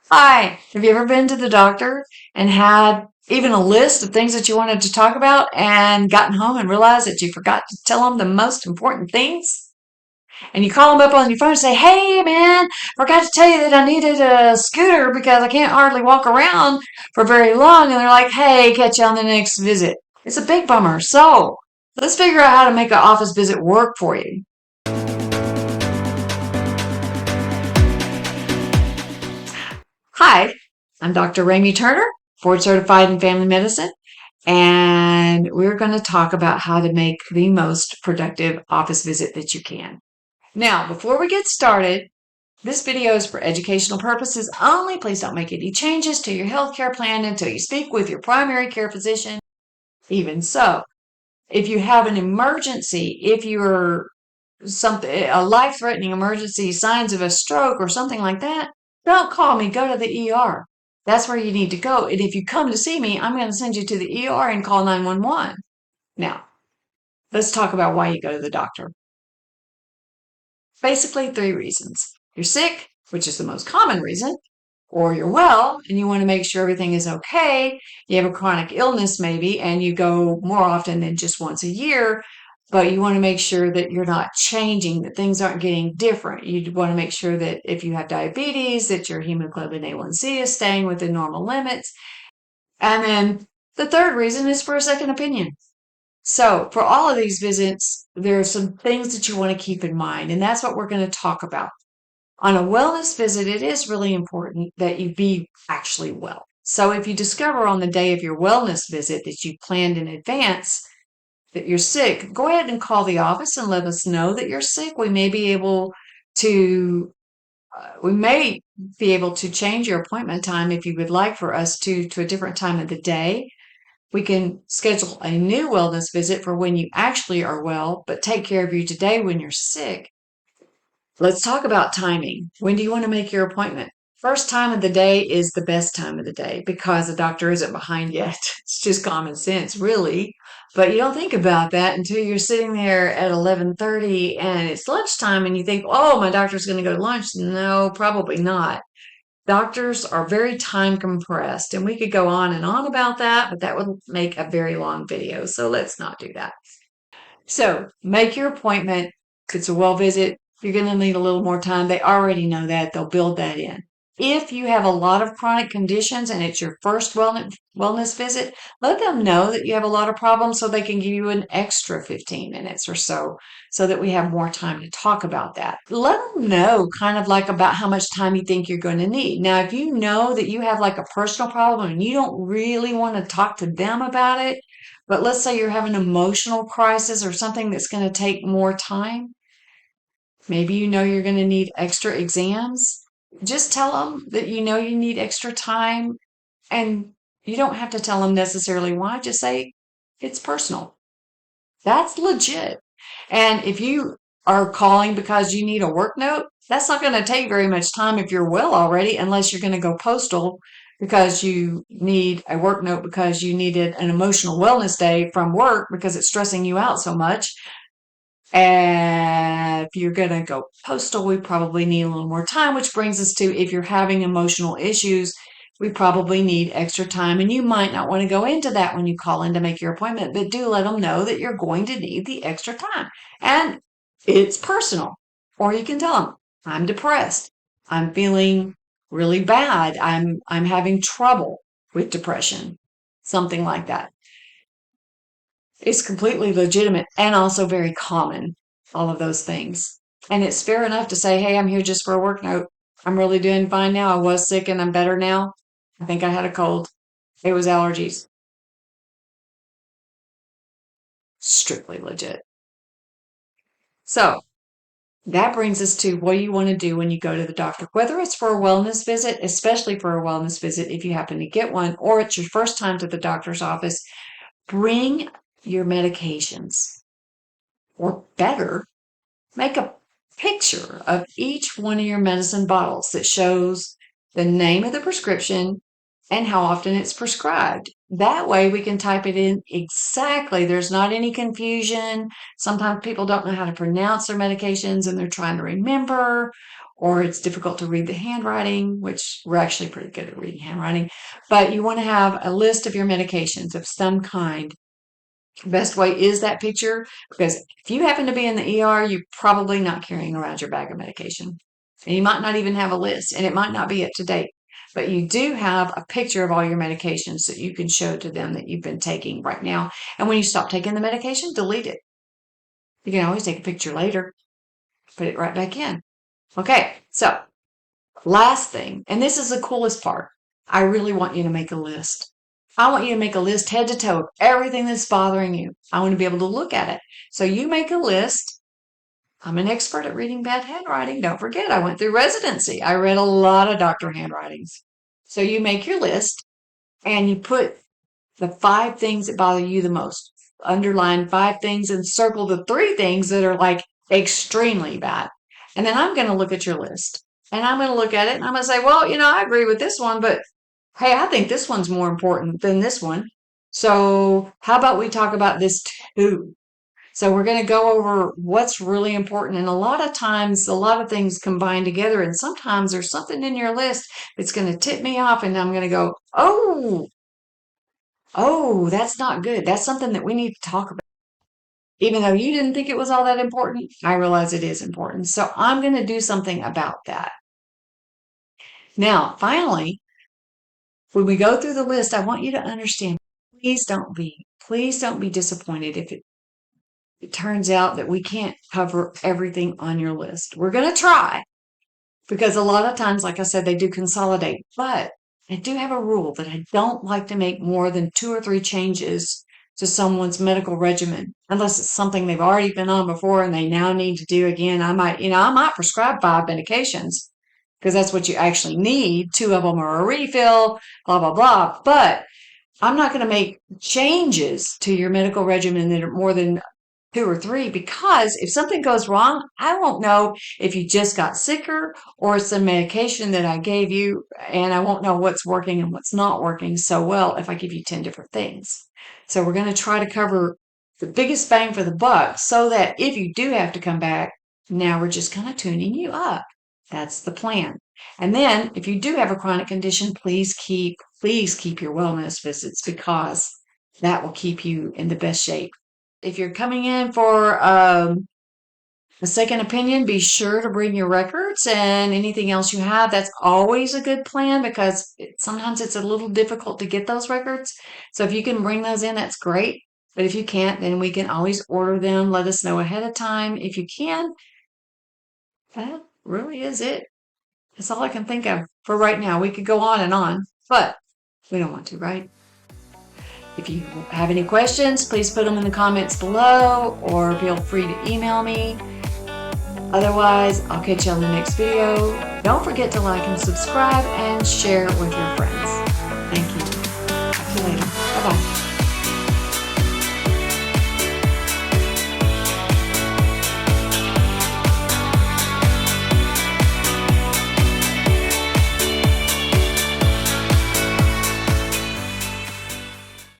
Hi, have you ever been to the doctor and had even a list of things that you wanted to talk about and gotten home and realized that you forgot to tell them the most important things? And you call them up on your phone and say, "Hey, man, forgot to tell you that I needed a scooter because I can't hardly walk around for very long." And they're like, "Hey, catch you on the next visit." It's a big bummer. So let's figure out how to make an office visit work for you. Hi, I'm Dr. Ramey Turner, board certified in family medicine, and we're going to talk about how to make the most productive office visit that you can. Now, before we get started, this video is for educational purposes only. Please don't make any changes to your healthcare plan until you speak with your primary care physician. Even so, if you have an emergency, if you're a life-threatening emergency, signs of a stroke or something like that, don't call me. Go to the ER. That's where you need to go. And if you come to see me, I'm going to send you to the ER and call 911. Now, let's talk about why you go to the doctor. Basically, three reasons. You're sick, which is the most common reason, or you're well and you want to make sure everything is okay. You have a chronic illness, maybe, and you go more often than just once a year, but you want to make sure that you're not changing, that things aren't getting different. You want to make sure that if you have diabetes, that your hemoglobin A1C is staying within normal limits. And then the third reason is for a second opinion. So, for all of these visits, there are some things that you want to keep in mind, and that's what we're going to talk about. On a wellness visit, it is really important that you be actually well. So if you discover on the day of your wellness visit that you planned in advance that you're sick, go ahead and call the office and let us know that you're sick. To we may be able to change your appointment time if you would like for us to a different time of the day. We can schedule a new wellness visit for when you actually are well, but take care of you today when you're sick. Let's talk about timing. When do you want to make your appointment? First time of the day is the best time of the day because the doctor isn't behind yet. It's just common sense, really. But you don't think about that until you're sitting there at 11:30 and it's lunchtime and you think, "Oh, my doctor's going to go to lunch." No, probably not. Doctors are very time compressed, and we could go on and on about that, but that would make a very long video. So let's not do that. So make your appointment. If it's a well visit, you're going to need a little more time. They already know that. They'll build that in. If you have a lot of chronic conditions and it's your first wellness visit, let them know that you have a lot of problems so they can give you an extra 15 minutes or so that we have more time to talk about that. Let them know kind of like about how much time you think you're going to need. Now, if you know that you have like a personal problem and you don't really want to talk to them about it, but let's say you're having an emotional crisis or something that's going to take more time. Maybe you know you're going to need extra exams. Just tell them that you know you need extra time, and you don't have to tell them necessarily why. Just say it's personal. That's legit. And if you are calling because you need a work note, that's not going to take very much time if you're well already, unless you're going to go postal because you need a work note because you needed an emotional wellness day from work because it's stressing you out so much. And if you're going to go postal, we probably need a little more time, which brings us to if you're having emotional issues, we probably need extra time. And you might not want to go into that when you call in to make your appointment, but do let them know that you're going to need the extra time. And it's personal. Or you can tell them, I'm depressed. I'm feeling really bad. I'm having trouble with depression. Something like that. It's completely legitimate and also very common, all of those things. And it's fair enough to say, "Hey, I'm here just for a work note. I'm really doing fine now. I was sick and I'm better now. I think I had a cold. It was allergies." Strictly legit. So that brings us to what do you want to do when you go to the doctor? Whether it's for a wellness visit, especially for a wellness visit, if you happen to get one, or it's your first time to the doctor's office, bring your medications. Or better, make a picture of each one of your medicine bottles that shows the name of the prescription and how often it's prescribed. That way we can type it in exactly. There's not any confusion. Sometimes people don't know how to pronounce their medications and they're trying to remember, or it's difficult to read the handwriting, which we're actually pretty good at reading handwriting, but you want to have a list of your medications of some kind. The best way is that picture, because if you happen to be in the ER, you're probably not carrying around your bag of medication. And you might not even have a list, and it might not be up to date. But you do have a picture of all your medications that you can show to them that you've been taking right now. And when you stop taking the medication, delete it. You can always take a picture later, put it right back in. Okay, so last thing, and this is the coolest part. I really want you to make a list. I want you to make a list head to toe of everything that's bothering you. I want to be able to look at it. So you make a list. I'm an expert at reading bad handwriting. Don't forget, I went through residency. I read a lot of doctor handwritings. So you make your list and you put the 5 things that bother you the most. Underline 5 things and circle the 3 things that are like extremely bad. And then I'm going to look at your list and I'm going to look at it and I'm going to say, well, I agree with this one, but hey, I think this one's more important than this one. So how about we talk about this too? So we're going to go over what's really important. And a lot of times, a lot of things combine together. And sometimes there's something in your list that's going to tip me off. And I'm going to go, oh, that's not good. That's something that we need to talk about. Even though you didn't think it was all that important, I realize it is important. So I'm going to do something about that. Now, finally, when we go through the list, I want you to understand, please don't be disappointed if it turns out that we can't cover everything on your list. We're going to try because a lot of times, like I said, they do consolidate, but I do have a rule that I don't like to make more than 2 or 3 changes to someone's medical regimen, unless it's something they've already been on before and they now need to do again. I might prescribe 5 medications because that's what you actually need. 2 of them are a refill, blah, blah, blah. But I'm not going to make changes to your medical regimen that are more than 2 or 3, because if something goes wrong, I won't know if you just got sicker or it's the medication that I gave you, and I won't know what's working and what's not working so well if I give you 10 different things. So we're going to try to cover the biggest bang for the buck so that if you do have to come back, now we're just kind of tuning you up. That's the plan. And then if you do have a chronic condition, please keep your wellness visits, because that will keep you in the best shape. If you're coming in for a second opinion, be sure to bring your records and anything else you have. That's always a good plan because sometimes it's a little difficult to get those records. So if you can bring those in, that's great. But if you can't, then we can always order them. Let us know ahead of time if you can. That really is it. That's all I can think of for right now. We could go on, but we don't want to, right? If you have any questions, please put them in the comments below or feel free to email me. Otherwise, I'll catch you on the next video. Don't forget to like and subscribe and share it with your friends. Thank you.